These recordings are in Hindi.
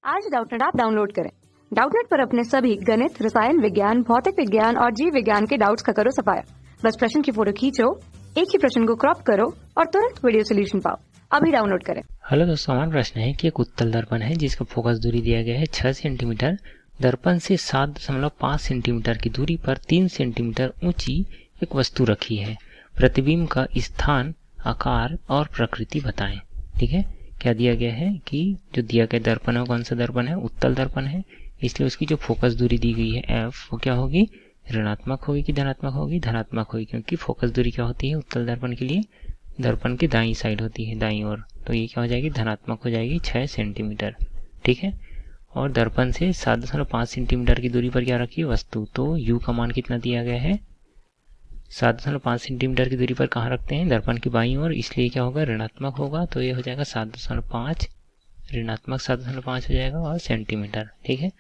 आज डाउटनेट ऐप डाउनलोड करें। डाउटनेट पर अपने सभी गणित, रसायन विज्ञान, भौतिक विज्ञान और जीव विज्ञान के डाउट्स का करो सफाया। बस प्रश्न की फोटो खींचो, एक ही प्रश्न को क्रॉप करो और तुरंत वीडियो सोल्यूशन पाओ। अभी डाउनलोड करें। हेलो दोस्तों, हमारा प्रश्न है कि एक उत्तल दर्पण है जिसका फोकस दूरी दिया गया है 6 सेंटीमीटर। दर्पण से 7.5 सेंटीमीटर की दूरी पर 3 सेंटीमीटर ऊंची एक वस्तु रखी है। प्रतिबिंब का स्थान, आकार और प्रकृति बताएं। ठीक है, क्या दिया गया है कि जो दिया गया दर्पण है वो कौन सा दर्पण है? उत्तल दर्पण है। इसलिए उसकी जो फोकस दूरी दी गई है एफ, वो क्या होगी? ऋणात्मक होगी कि धनात्मक होगी? धनात्मक होगी, क्योंकि फोकस दूरी क्या होती है उत्तल दर्पण के लिए? दर्पण की दाईं साइड होती है, दाईं ओर। तो ये क्या हो जाएगी? धनात्मक हो जाएगी 6 सेंटीमीटर। ठीक है, और दर्पण से 7.5 सेंटीमीटर की दूरी पर क्या रखी है? वस्तु। तो u का मान कितना दिया गया है? 7.5 सेंटीमीटर की दूरी पर कहाँ रखते हैं? दर्पण की बाईं ओर, इसलिए क्या होगा? ऋणात्मक होगा। तो ये हो जाएगा 7.5, ऋणात्मक 7.5 हो जाएगा और सेंटीमीटर। ठीक है,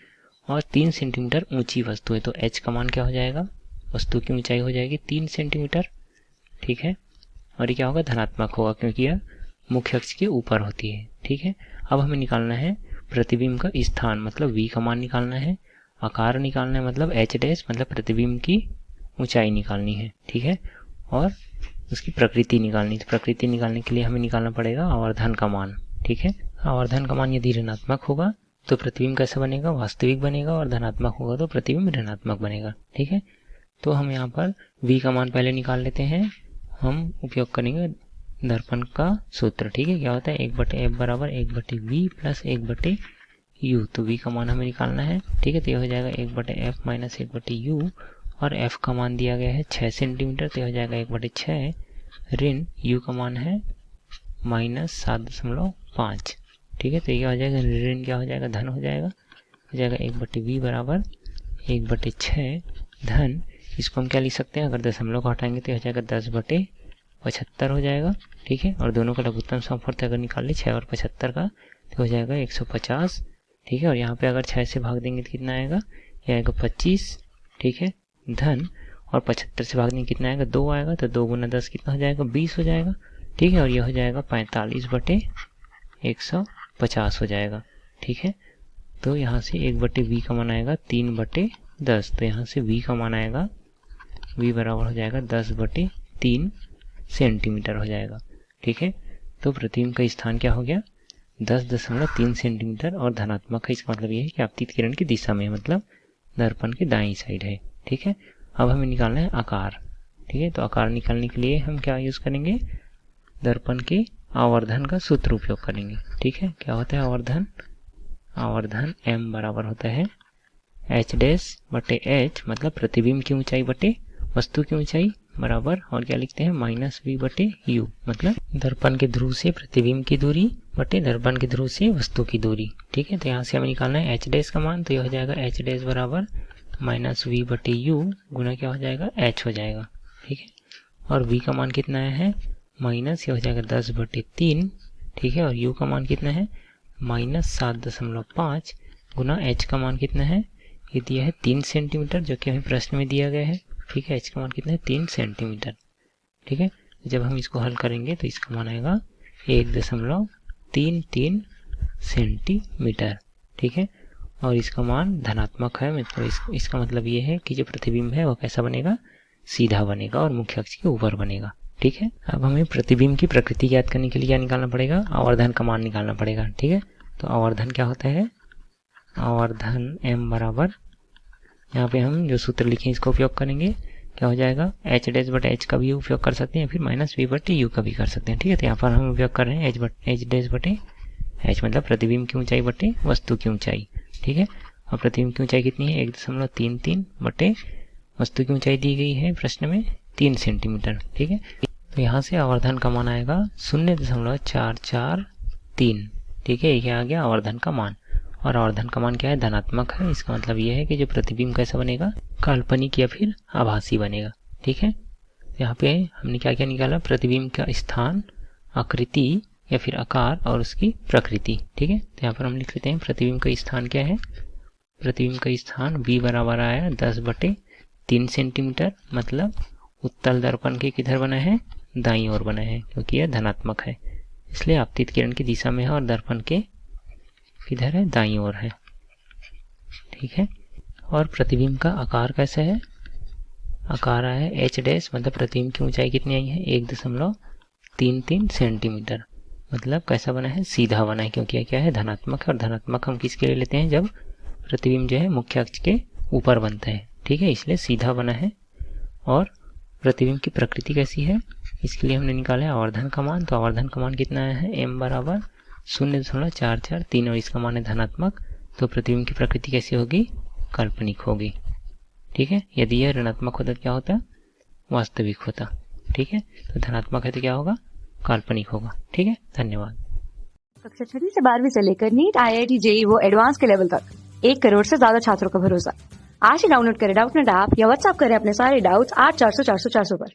और 3 सेंटीमीटर ऊंची वस्तु है, तो h का मान क्या हो जाएगा? वस्तु की ऊंचाई हो जाएगी 3 सेंटीमीटर। ठीक है, और ये क्या होगा? धनात्मक होगा, क्योंकि यह मुख्य अक्ष के ऊपर होती है। ठीक है, अब हमें निकालना है प्रतिबिंब का स्थान, मतलब v का मान निकालना है। आकार निकालना है, मतलब h डैश, मतलब प्रतिबिंब की ऊंचाई निकालनी है। ठीक है, और उसकी प्रकृति निकालनी है। तो प्रकृति निकालने के लिए हमें निकालना पड़ेगा आवर्धन का मान। ठीक है, आवर्धन का मान यदि ऋणात्मक होगा तो प्रतिबिंब कैसा बनेगा? वास्तविक बनेगा, और धनात्मक होगा तो प्रतिबिंब ऋणात्मक बनेगा। ठीक है, तो हम यहाँ पर v का मान पहले निकाल लेते हैं। हम उपयोग करेंगे दर्पण का सूत्र। ठीक है, क्या होता है? 1/f बराबर 1/v प्लस 1/u। तो v का मान हमें निकालना है। ठीक है, तो ये हो जाएगा 1/f माइनस 1/u, और f का मान दिया गया है 6 सेंटीमीटर, तो ये हो जाएगा 1/6 ऋण u का मान है -7.5। ठीक है, तो ये हो जाएगा ऋण, क्या हो जाएगा? धन हो जाएगा 1/v बराबर 1/6 धन। इसको हम क्या लिख सकते हैं? अगर दशमलव को हटाएंगे तो हो जाएगा 10/75 हो जाएगा। ठीक है, और दोनों का लघुत्तम समफलक अगर निकाल ले 6 और 75 का, तो हो जाएगा 150। ठीक है, और यहाँ पे अगर 6 से भाग देंगे तो कितना आएगा? ये आएगा 25। ठीक है, धन, और 75 से भाग देंगे कितना आएगा? 2 आएगा। तो 2 × 10 कितना हो जाएगा? 20 हो जाएगा। ठीक है, और ये हो जाएगा 45/150 हो जाएगा। ठीक है, तो यहाँ से 1/v का मान आएगा 3/10। तो यहाँ से v का मान आएगा, v बराबर हो जाएगा 10/3 सेंटीमीटर हो जाएगा। ठीक है, तो प्रतिबिंब का स्थान क्या हो गया? 10.3 सेंटीमीटर, और धनात्मक है। इसका मतलब ये है कि आपतित किरण की दिशा में, मतलब दर्पण की दाईं साइड है। ठीक है, अब हमें निकालना है आकार। ठीक है, तो आकार निकालने के लिए हम क्या यूज करेंगे? दर्पण के आवर्धन का सूत्र उपयोग करेंगे। ठीक है, क्या होता है आवर्धन? आवर्धन m बराबर होता है h डैश बटे h, मतलब प्रतिबिंब की ऊंचाई बटे वस्तु की ऊंचाई, बराबर, और क्या लिखते हैं? -v/u, मतलब दर्पण के ध्रुव से प्रतिबिंब की दूरी बटे दर्पण के ध्रुव से वस्तु की दूरी। ठीक है, तो यहाँ से हमें निकालना है h डैश का मान। तो यह हो जाएगा h डैश बराबर -v/u गुना क्या हो जाएगा? h हो जाएगा। ठीक है, और v का मान कितना है? माइनस, ये हो जाएगा 10/3। ठीक है, और u का मान कितना है? -7.5 गुना h का मान कितना है? ये दिया है 3 सेंटीमीटर, जो कि हमें प्रश्न में दिया गया है। ठीक है, h का मान कितना है? 3 सेंटीमीटर। ठीक है, जब हम इसको हल करेंगे तो इसका मान आएगा 1.33 सेंटीमीटर। ठीक है, और इसका मान धनात्मक है, मतलब इसका मतलब ये है कि जो प्रतिबिंब है वो कैसा बनेगा? सीधा बनेगा और मुख्य अक्ष के ऊपर बनेगा। ठीक है, अब हमें प्रतिबिंब की प्रकृति ज्ञात करने के लिए क्या निकालना पड़ेगा? आवर्धन का मान निकालना पड़ेगा। ठीक है, तो आवर्धन क्या होता है? आवर्धन m बराबर, यहाँ पे हम जो सूत्र लिखे इसका उपयोग करेंगे। क्या हो जाएगा? h डैश बटे h का भी उपयोग कर सकते हैं, फिर -v/u का भी कर सकते हैं। ठीक है, तो यहाँ पर हम उपयोग कर रहे हैं h डैश बटे h, मतलब प्रतिबिंब की ऊंचाई बटे वस्तु की ऊंचाई। ठीक है, और प्रतिबिंब की ऊंचाई कितनी है? 1.33 बटे वस्तु की ऊंचाई दी गई है प्रश्न में 3 सेंटीमीटर। ठीक है, तो यहाँ से आवर्धन का मान आएगा 0.443। ठीक है, ये आ गया आवर्धन का मान, और आवर्धन का मान क्या है? धनात्मक है। इसका मतलब ये है कि जो प्रतिबिंब कैसा बनेगा? काल्पनिक या फिर आभासी बनेगा। ठीक है, यहाँ पे हमने क्या क्या निकाला? प्रतिबिंब का स्थान, आकृति या फिर आकार, और उसकी प्रकृति। ठीक है, तो यहाँ पर हम लिख लेते हैं प्रतिबिंब का स्थान क्या है? प्रतिबिंब का स्थान v बराबर आया 10/3 सेंटीमीटर, मतलब उत्तल दर्पण के किधर बना है? दाईं ओर बना है, क्योंकि यह धनात्मक है, इसलिए आपतित किरण की दिशा में है, और दर्पण के किधर है, दाईं ओर है। ठीक है, और प्रतिबिंब का आकार कैसा है, आकार है एच डैश, मतलब प्रतिबिंब की ऊंचाई कितनी आई है 1.33 सेंटीमीटर। मतलब कैसा बना है, सीधा बना है, क्योंकि यह क्या है, धनात्मक है, और धनात्मक हम किसके लिए लेते हैं, जब प्रतिबिंब जो है मुख्य अक्ष के ऊपर बनता है। ठीक है, इसलिए सीधा बना है। और प्रतिबिंब की प्रकृति कैसी है, इसके लिए हमने निकाला है आवर्धन का मान। तो आवर्धन का मान कितना आया है, m बराबर 0.443, और इसका मान है धनात्मक। तो प्रतिबिंब की प्रकृति कैसी होगी, काल्पनिक होगी। ठीक है, यदि यह ऋणात्मक होता तो क्या होता, वास्तविक होता। ठीक है, तो धनात्मक है तो क्या होगा, काल्पनिक होगा। ठीक है, धन्यवाद। कक्षा 6 से 12वीं से लेकर नीट, IIT, JEE वो एडवांस के लेवल तक 1 करोड़ से ज्यादा छात्रों का भरोसा। आज ही डाउनलोड करें डाउटनेट ऐप या व्हाट्सएप करें अपने सारे डाउट्स 8400 400 400 पर।